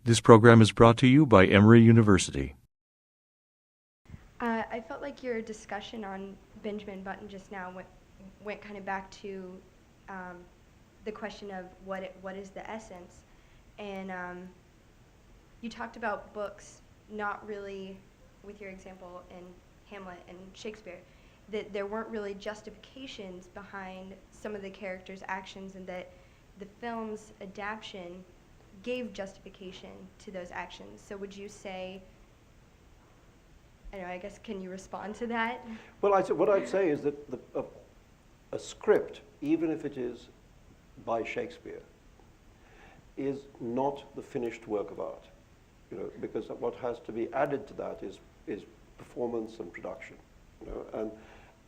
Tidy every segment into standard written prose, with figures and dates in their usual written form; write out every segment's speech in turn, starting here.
This program is brought to you by Emory University. I felt like your discussion on Benjamin Button just now went kind of back to the question of what is the essence, and you talked about books not really, with your example in Hamlet and Shakespeare, that there weren't really justifications behind some of the characters' actions, and that the film's adaptation gave justification to those actions. So would you say, I don't know, I guess, can you respond to that? Well, what I'd say is that a script, even if it is by Shakespeare, is not the finished work of art, because what has to be added to that is performance and production,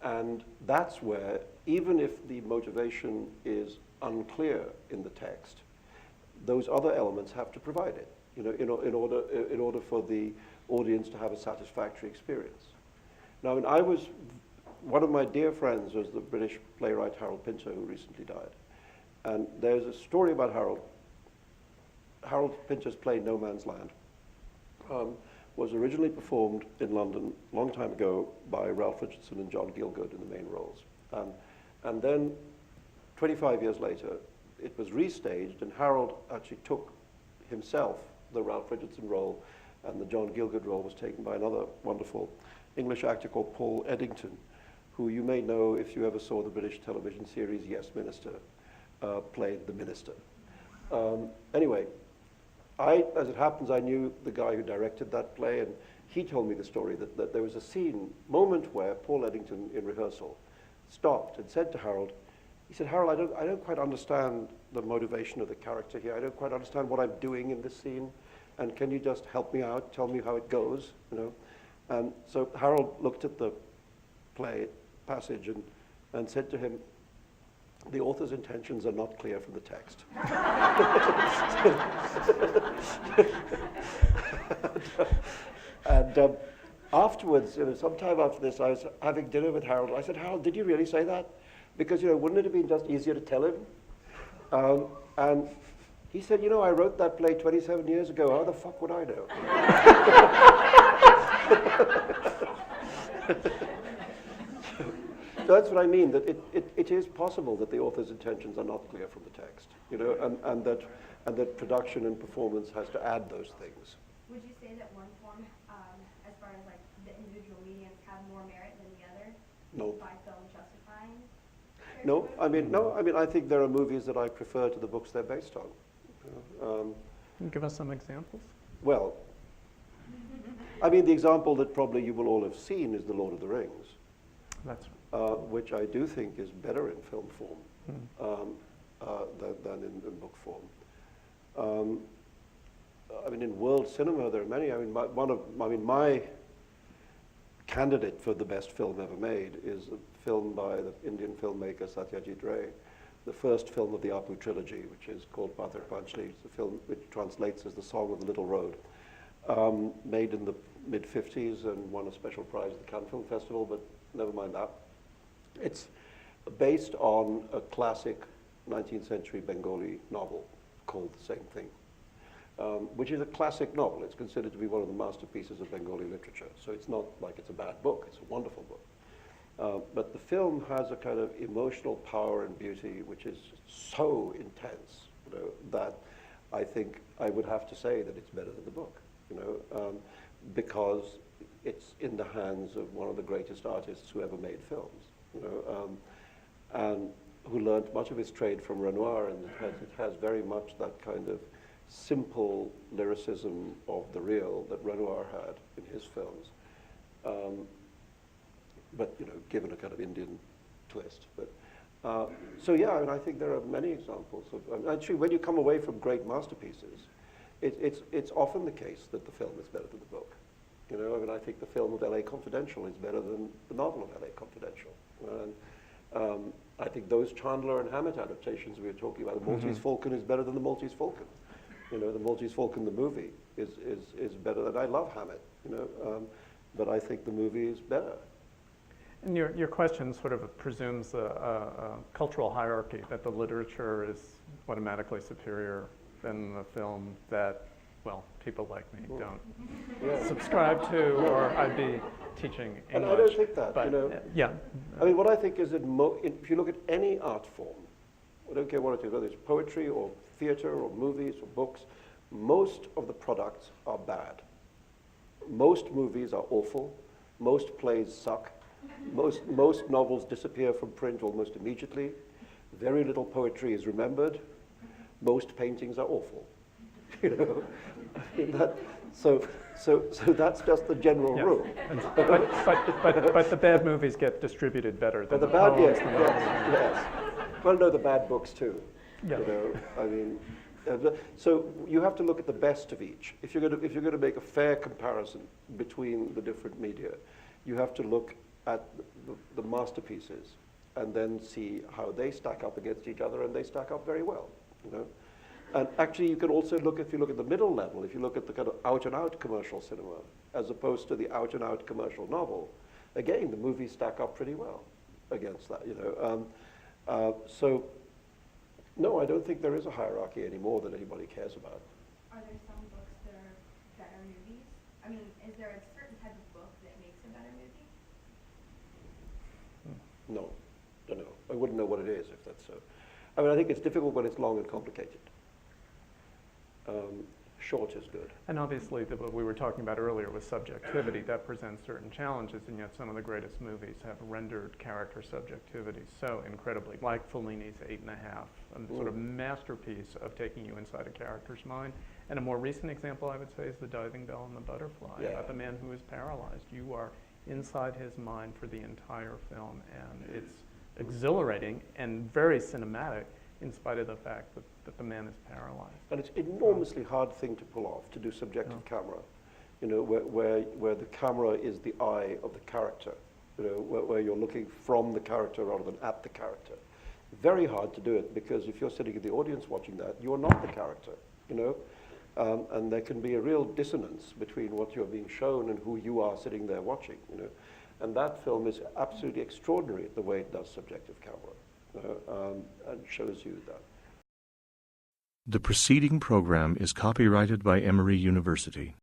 and that's where, even if the motivation is unclear in the text, those other elements have to provide it, in order for the audience to have a satisfactory experience. Now, one of my dear friends was the British playwright Harold Pinter, who recently died. And there's a story about Harold. Harold Pinter's play No Man's Land was originally performed in London a long time ago by Ralph Richardson and John Gielgud in the main roles. And then 25 years later, it was restaged, and Harold actually took himself the Ralph Richardson role, and the John Gielgud role was taken by another wonderful English actor called Paul Eddington, who you may know if you ever saw the British television series Yes, Minister, played the minister. Anyway, as it happens, I knew the guy who directed that play, and he told me the story that there was a moment where Paul Eddington in rehearsal stopped and said to Harold, he said, "Harold, I don't quite understand the motivation of the character here. I don't quite understand what I'm doing in this scene. And can you just help me out, tell me how it goes, And so Harold looked at the play passage and said to him, "The author's intentions are not clear from the text." And afterwards, sometime after this, I was having dinner with Harold. I said, "Harold, did you really say that? Because, wouldn't it have been just easier to tell him?" And he said, "I wrote that play 27 years ago. How the fuck would I know?" So that's what I mean, that it is possible that the author's intentions are not clear from the text, and that production and performance has to add those things. Would you say that one form, as far as like the individual mediums, have more merit than the other? No. By film justifying? No, I think there are movies that I prefer to the books they're based on. Can you give us some examples? Well, the example that probably you will all have seen is The Lord of the Rings. That's which I do think is better in film form than in book form. In world cinema, there are many. My candidate for the best film ever made is a film by the Indian filmmaker Satyajit Ray, the first film of the Apu trilogy, which is called Pathak Panchali. It's a film which translates as The Song of the Little Road, made in the mid-50s and won a special prize at the Cannes Film Festival, but never mind that. It's based on a classic 19th century Bengali novel called the same thing, which is a classic novel. It's considered to be one of the masterpieces of Bengali literature. So it's not like it's a bad book, it's a wonderful book. But the film has a kind of emotional power and beauty which is so intense, that I think I would have to say that it's better than the book, because it's in the hands of one of the greatest artists who ever made films, and who learned much of his trade from Renoir, and it has very much that kind of simple lyricism of the real that Renoir had in his films. But given a kind of Indian twist. But so yeah, I think there are many examples of. Actually, when you come away from great masterpieces, it's often the case that the film is better than the book. I think the film of L.A. Confidential is better than the novel of L.A. Confidential. And I think those Chandler and Hammett adaptations we were talking about, the Maltese Falcon is better than the Maltese Falcon. The Maltese Falcon, the movie, is better. And I love Hammett. But I think the movie is better. And your question sort of presumes a cultural hierarchy, that the literature is automatically superior than the film, that well, people like me don't Yeah. subscribe to, or I'd be teaching English. And I don't think that, but, you know. Yeah. I mean, what I think is that if you look at any art form, I don't care what it is, whether it's poetry or theater or movies or books, most of the products are bad. Most movies are awful. Most plays suck. Most novels disappear from print almost immediately. Very little poetry is remembered. Most paintings are awful. You know, I mean so that's just the general Yes. rule. But the bad movies get distributed better than But the bad, poems, yes, the novels. yes. Well, no, the bad books too. Yeah. You know, I mean, so you have to look at the best of each. If you're going to make a fair comparison between the different media, you have to look at the masterpieces and then see how they stack up against each other, and they stack up very well. You know, and actually you can also look, if you look at the middle level, if you look at the kind of out-and-out commercial cinema as opposed to the out-and-out commercial novel, again the movies stack up pretty well against that. You know, so. No, I don't think there is a hierarchy anymore that anybody cares about. Are there some books that are better movies? I mean, is there a certain type of book that makes a better movie? No, don't know. I wouldn't know what it is if that's so. I mean, I think it's difficult when it's long and complicated. Short is good. And obviously, what we were talking about earlier with subjectivity, that presents certain challenges, and yet some of the greatest movies have rendered character subjectivity so incredibly, like Fellini's 8.5, a sort of masterpiece of taking you inside a character's mind. And a more recent example, I would say, is The Diving Bell and the Butterfly, about the man who is paralyzed. You are inside his mind for the entire film, and it's exhilarating and very cinematic, in spite of the fact that the man is paralyzed. And it's an enormously hard thing to pull off, to do subjective camera, you know, where the camera is the eye of the character, you know, where you're looking from the character rather than at the character. Very hard to do it, because if you're sitting in the audience watching that, you're not the character, you know, and there can be a real dissonance between what you're being shown and who you are sitting there watching, you know. And that film is absolutely extraordinary the way it does subjective camera. And shows you that. The preceding program is copyrighted by Emory University.